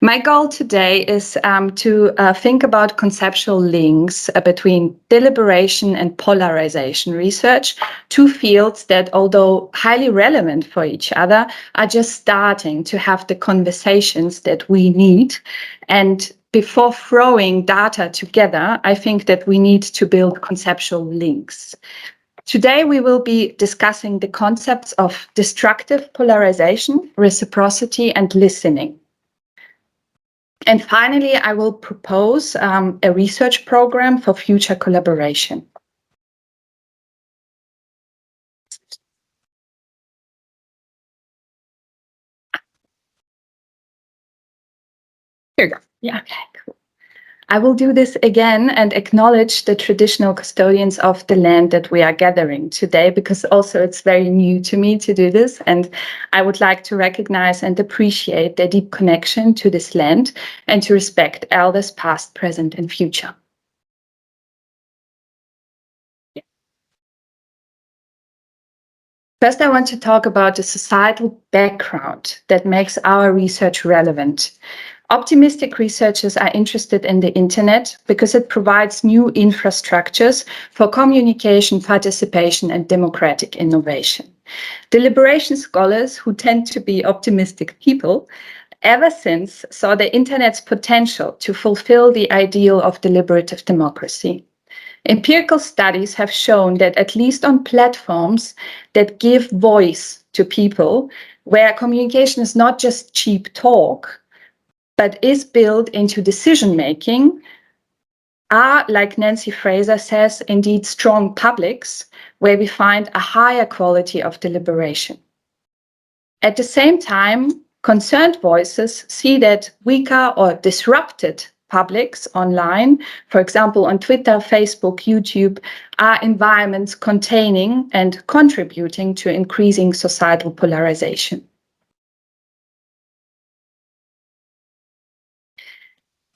My goal today is to think about conceptual links between deliberation and polarization research, two fields that, although highly relevant for each other, are just starting to have the conversations that we need. And before throwing data together, I think that we need to build conceptual links. Today, we will be discussing the concepts of destructive polarization, reciprocity, and listening. And finally, I will propose a research program for future collaboration. Here you go. Yeah, okay, cool. I will do this again and acknowledge the traditional custodians of the land that we are gathering today, because also it's very new to me to do this. And I would like to recognize and appreciate their deep connection to this land and to respect elders past, present, and future. First, I want to talk about the societal background that makes our research relevant. Optimistic researchers are interested in the internet because it provides new infrastructures for communication, participation, and democratic innovation. Deliberation scholars, who tend to be optimistic people, ever since saw the internet's potential to fulfill the ideal of deliberative democracy. Empirical studies have shown that at least on platforms that give voice to people, where communication is not just cheap talk, but is built into decision-making, are, like Nancy Fraser says, indeed strong publics, where we find a higher quality of deliberation. At the same time, concerned voices see that weaker or disrupted publics online, for example, on Twitter, Facebook, YouTube, are environments containing and contributing to increasing societal polarization.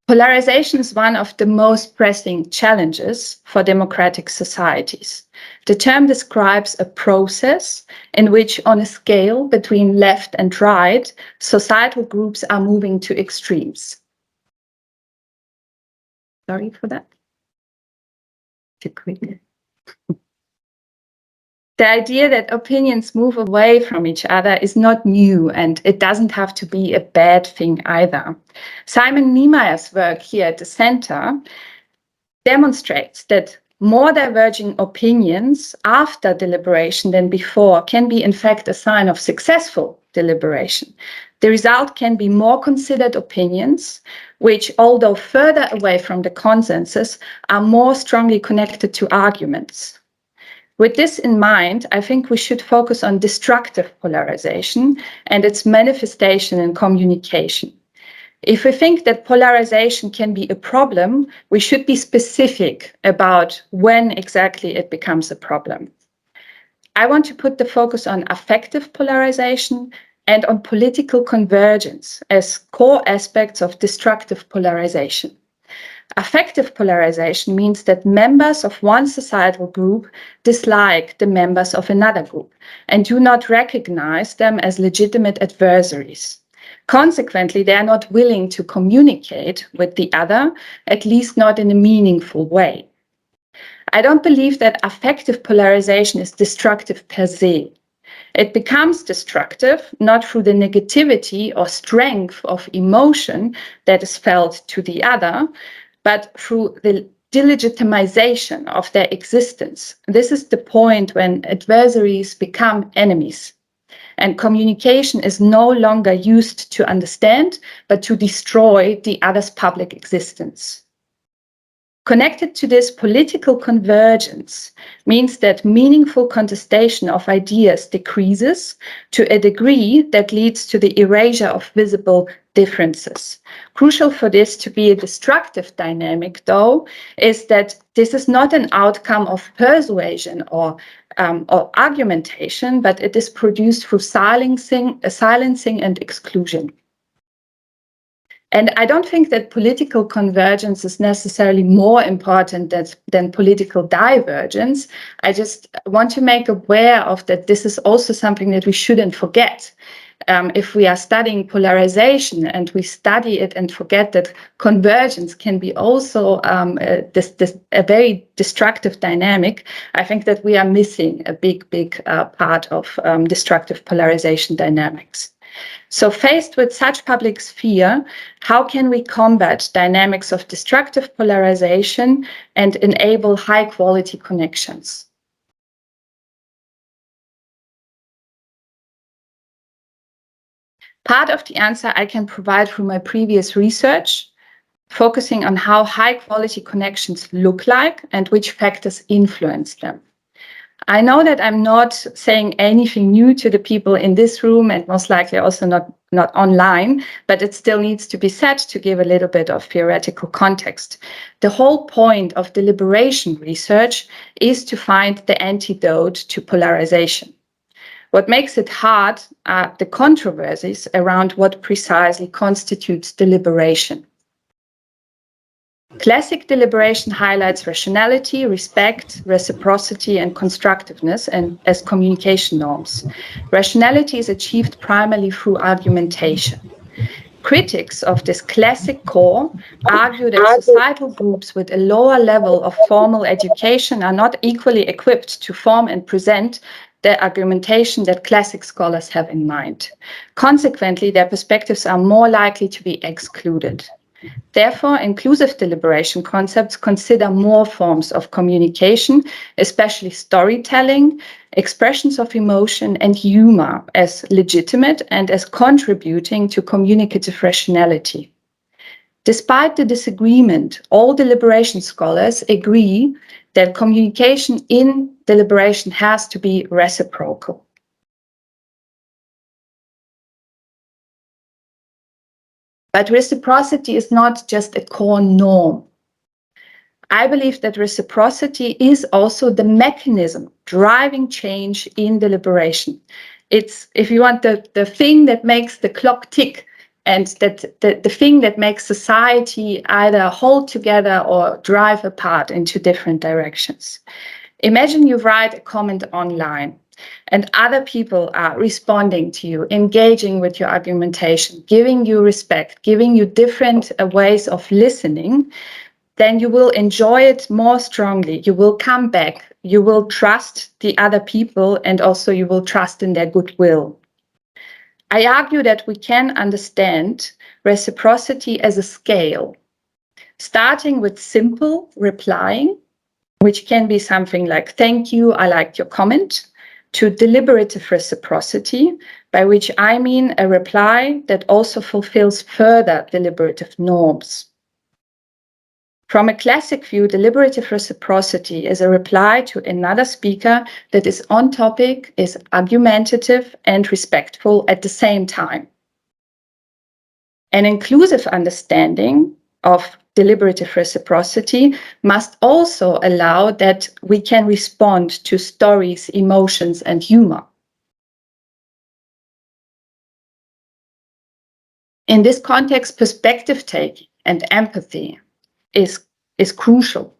Polarization is one of the most pressing challenges for democratic societies. The term describes a process in which, on a scale between left and right, societal groups are moving to extremes. Sorry for that. Too quick. The idea that opinions move away from each other is not new, and it doesn't have to be a bad thing either. Simon Niemeyer's work here at the center demonstrates that more diverging opinions after deliberation than before can be, in fact, a sign of successful deliberation. The result can be more considered opinions, which, although further away from the consensus, are more strongly connected to arguments. With this in mind, I think we should focus on destructive polarization and its manifestation in communication. If we think that polarization can be a problem, we should be specific about when exactly it becomes a problem. I want to put the focus on affective polarization and on political convergence as core aspects of destructive polarization. Affective polarization means that members of one societal group dislike the members of another group and do not recognize them as legitimate adversaries. Consequently, they are not willing to communicate with the other, at least not in a meaningful way. I don't believe that affective polarization is destructive per se. It becomes destructive not through the negativity or strength of emotion that is felt to the other, but through the delegitimization of their existence. This is the point when adversaries become enemies, and communication is no longer used to understand, but to destroy the other's public existence. Connected to this, political convergence means that meaningful contestation of ideas decreases to a degree that leads to the erasure of visible differences. Crucial for this to be a destructive dynamic, though, is that this is not an outcome of persuasion or argumentation, but it is produced through silencing and exclusion. And I don't think that political convergence is necessarily more important than political divergence. I just want to make aware of that this is also something that we shouldn't forget. if we are studying polarization and we study it and forget that convergence can be also a very destructive dynamic, I think that we are missing a big part of destructive polarization dynamics. So faced with such public sphere, how can we combat dynamics of destructive polarization and enable high quality connections? Part of the answer I can provide through my previous research, focusing on how high quality connections look like and which factors influence them. I know that I'm not saying anything new to the people in this room and most likely also not online, but it still needs to be said to give a little bit of theoretical context. The whole point of deliberation research is to find the antidote to polarization. What makes it hard are the controversies around what precisely constitutes deliberation. Classic deliberation highlights rationality, respect, reciprocity, and constructiveness as communication norms. Rationality is achieved primarily through argumentation. Critics of this classic core argue that societal groups with a lower level of formal education are not equally equipped to form and present the argumentation that classic scholars have in mind. Consequently, their perspectives are more likely to be excluded. Therefore, inclusive deliberation concepts consider more forms of communication, especially storytelling, expressions of emotion, and humor as legitimate and as contributing to communicative rationality. Despite the disagreement, all deliberation scholars agree that communication in deliberation has to be reciprocal. But reciprocity is not just a core norm. I believe that reciprocity is also the mechanism driving change in deliberation. It's, if you want, the thing that makes the clock tick and that the thing that makes society either hold together or drive apart into different directions. Imagine you write a comment online and other people are responding to you, engaging with your argumentation, giving you respect, giving you different ways of listening. Then you will enjoy it more strongly. You will come back. You will trust the other people, and also you will trust in their goodwill. I argue that we can understand reciprocity as a scale, starting with simple replying, which can be something like, thank you, I liked your comment, to deliberative reciprocity, by which I mean a reply that also fulfills further deliberative norms. From a classic view, deliberative reciprocity is a reply to another speaker that is on topic, is argumentative, and respectful at the same time. An inclusive understanding of deliberative reciprocity must also allow that we can respond to stories, emotions, and humor. In this context, perspective taking and empathy is crucial.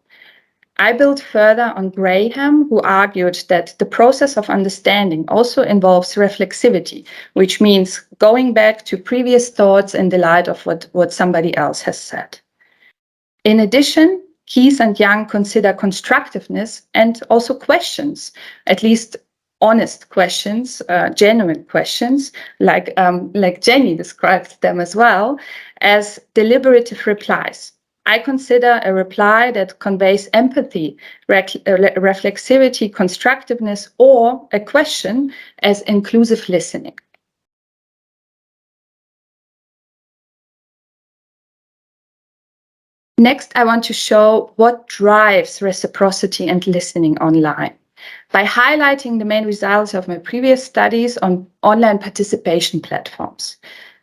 I built further on Graham, who argued that the process of understanding also involves reflexivity, which means going back to previous thoughts in the light of what somebody else has said. In addition, Keyes and Young consider constructiveness and also questions, at least honest questions, genuine questions, like Jenny described them as well, as deliberative replies. I consider a reply that conveys empathy, reflexivity, constructiveness, or a question as inclusive listening. Next, I want to show what drives reciprocity and listening online by highlighting the main results of my previous studies on online participation platforms.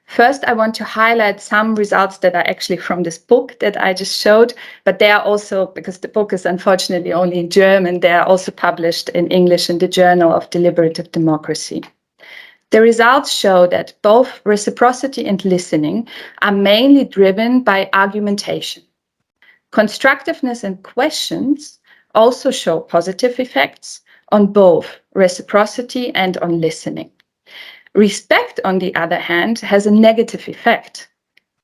First, I want to highlight some results that are actually from this book that I just showed, but they are also, because the book is unfortunately only in German, they are also published in English in the Journal of Deliberative Democracy. The results show that both reciprocity and listening are mainly driven by argumentation. Constructiveness and questions also show positive effects on both reciprocity and on listening. Respect, on the other hand, has a negative effect,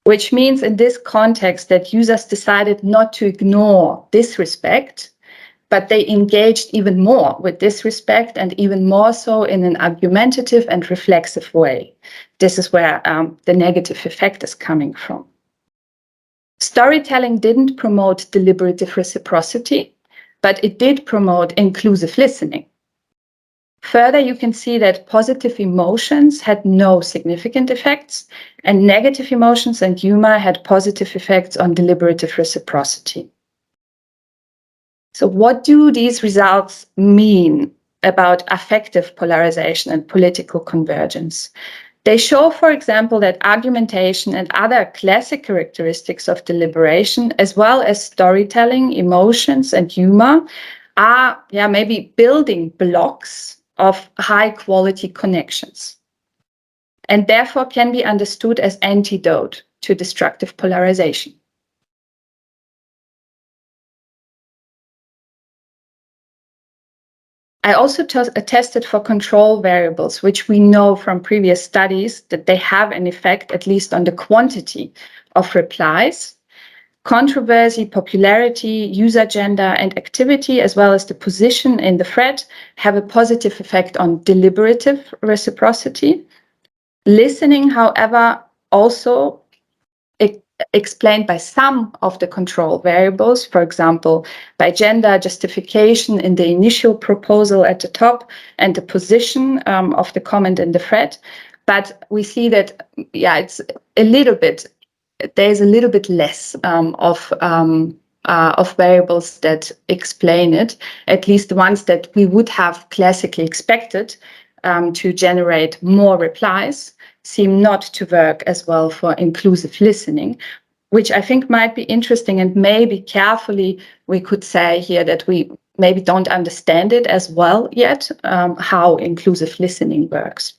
which means in this context that users decided not to ignore disrespect, but they engaged even more with disrespect, and even more so in an argumentative and reflexive way. This is where the negative effect is coming from. Storytelling didn't promote deliberative reciprocity, but it did promote inclusive listening. Further, you can see that positive emotions had no significant effects, and negative emotions and humor had positive effects on deliberative reciprocity. So what do these results mean about affective polarization and political convergence? They show, for example, that argumentation and other classic characteristics of deliberation, as well as storytelling, emotions, and humor, are maybe building blocks of high-quality connections, and therefore can be understood as antidote to destructive polarization. I also tested for control variables, which we know from previous studies that they have an effect, at least on the quantity of replies. Controversy, popularity, user gender, and activity, as well as the position in the thread, have a positive effect on deliberative reciprocity. Listening, however, also explained by some of the control variables, for example, by gender, justification in the initial proposal at the top, and the position of the comment in the thread. But we see that, it's a little bit, there's a little bit less of variables that explain it, at least the ones that we would have classically expected to generate more replies, seem not to work as well for inclusive listening, which I think might be interesting, and maybe carefully we could say here that we maybe don't understand it as well yet, how inclusive listening works.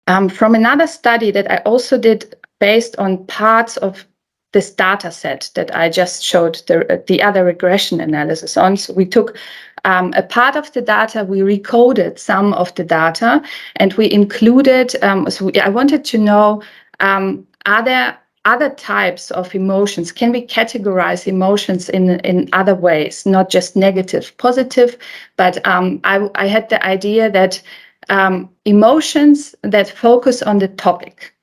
From another study that I also did based on parts of this data set that I just showed the other regression analysis on. So we took a part of the data, we recoded some of the data, and we included, I wanted to know, are there other types of emotions? Can we categorize emotions in other ways, not just negative, positive? But I had the idea that emotions that focus on the topic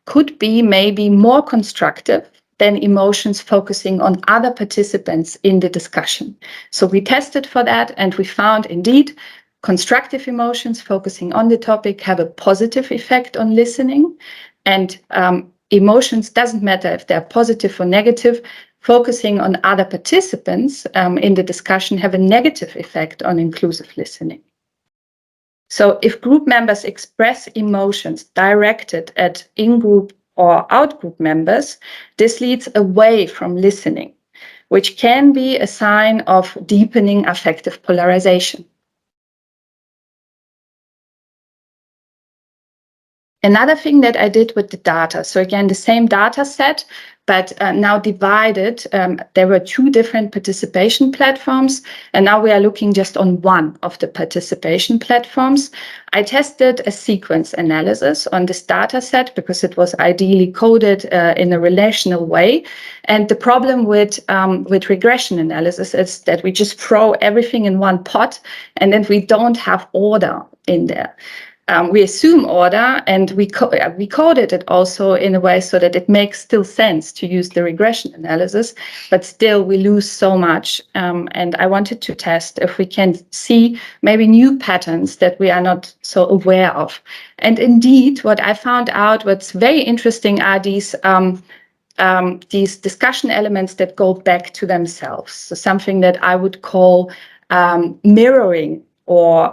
could be maybe more constructive than emotions focusing on other participants in the discussion. So we tested for that, and we found indeed constructive emotions focusing on the topic have a positive effect on listening, and emotions, doesn't matter if they're positive or negative, focusing on other participants in the discussion have a negative effect on inclusive listening. So if group members express emotions directed at in-group or out-group members, this leads away from listening, which can be a sign of deepening affective polarization. Another thing that I did with the data, so again, the same data set, but now divided. There were two different participation platforms, and now we are looking just on one of the participation platforms. I tested a sequence analysis on this data set because it was ideally coded in a relational way. And the problem with regression analysis is that we just throw everything in one pot, and then we don't have order in there. We assume order, and we coded it also in a way so that it makes still sense to use the regression analysis, but still we lose so much. And I wanted to test if we can see maybe new patterns that we are not so aware of. And indeed, what I found out, what's very interesting are these discussion elements that go back to themselves. So something that I would call mirroring, or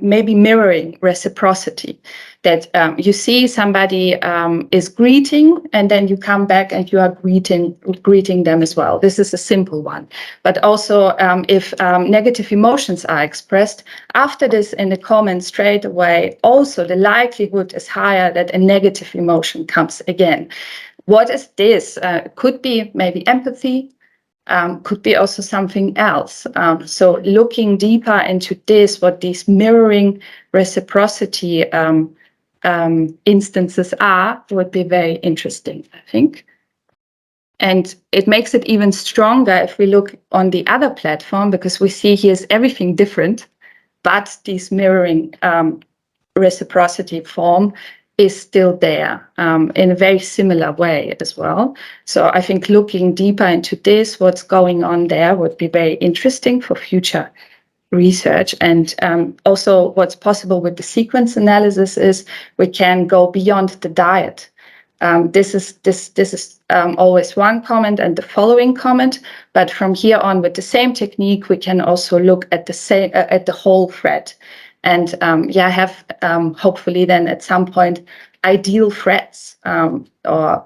maybe mirroring reciprocity, that you see somebody is greeting, and then you come back and you are greeting them as well. This is a simple one. But also if negative emotions are expressed, after this in the comment straight away, also the likelihood is higher that a negative emotion comes again. What is this? Could be maybe empathy, could be also something else. So looking deeper into this, what these mirroring reciprocity instances are, would be very interesting, I think. And it makes it even stronger if we look on the other platform, because we see here's everything different, but this mirroring reciprocity form is still there in a very similar way as well. So I think looking deeper into this, what's going on there, would be very interesting for future research. And also what's possible with the sequence analysis is we can go beyond the diet. This is always one comment and the following comment, but from here on with the same technique, we can also look at the whole thread. And have hopefully then at some point ideal threads or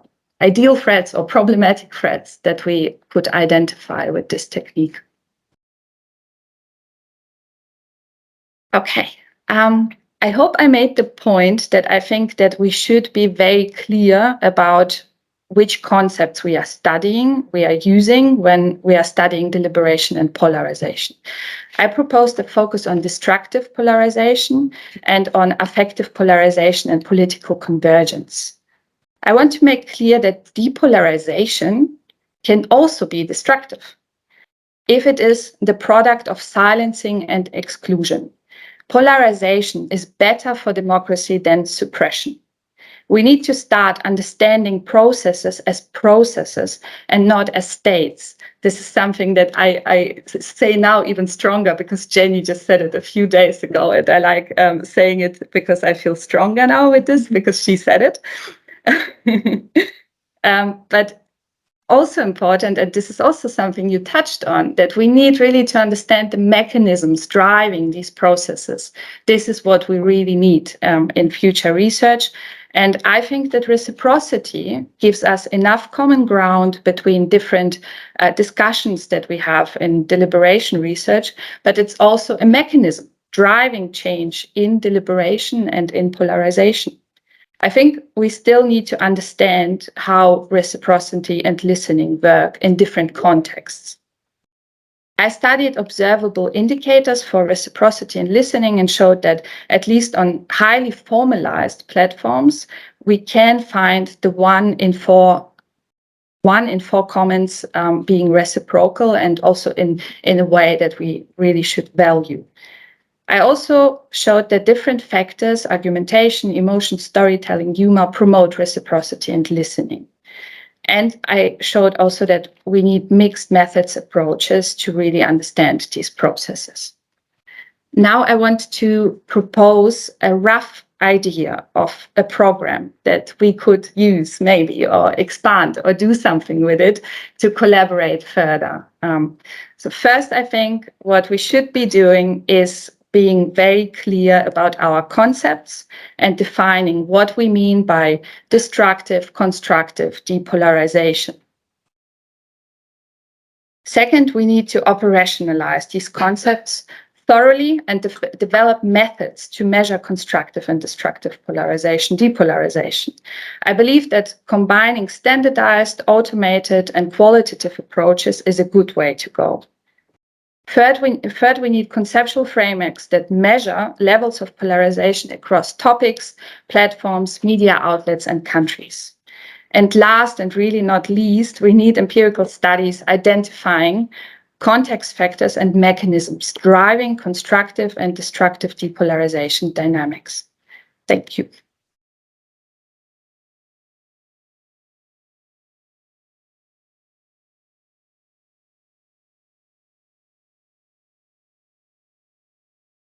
problematic threads that we could identify with this technique. Okay. I hope I made the point that I think that we should be very clear about which concepts we are using when we are studying deliberation and polarization. I propose to focus on destructive polarization and on affective polarization and political convergence. I want to make clear that depolarization can also be destructive if it is the product of silencing and exclusion. Polarization is better for democracy than suppression. We need to start understanding processes as processes and not as states. This is something that I say now even stronger because Jenny just said it a few days ago, and I like saying it because I feel stronger now with this because she said it. But also important, and this is also something you touched on, that we need really to understand the mechanisms driving these processes. This is what we really need in future research. And I think that reciprocity gives us enough common ground between different discussions that we have in deliberation research, but it's also a mechanism driving change in deliberation and in polarization. I think we still need to understand how reciprocity and listening work in different contexts. I studied observable indicators for reciprocity and listening and showed that at least on highly formalized platforms, we can find the one in four comments being reciprocal and also in a way that we really should value. I also showed that different factors, argumentation, emotion, storytelling, humor, promote reciprocity and listening. And I showed also that we need mixed methods approaches to really understand these processes. Now I want to propose a rough idea of a program that we could use maybe or expand or do something with it to collaborate further. So first, I think what we should be doing is being very clear about our concepts and defining what we mean by destructive, constructive depolarization. Second, we need to operationalize these concepts thoroughly and develop methods to measure constructive and destructive polarization, depolarization. I believe that combining standardized, automated, and qualitative approaches is a good way to go. Third, we need conceptual frameworks that measure levels of polarization across topics, platforms, media outlets, and countries. And last, and really not least, we need empirical studies identifying context factors and mechanisms driving constructive and destructive depolarization dynamics. Thank you.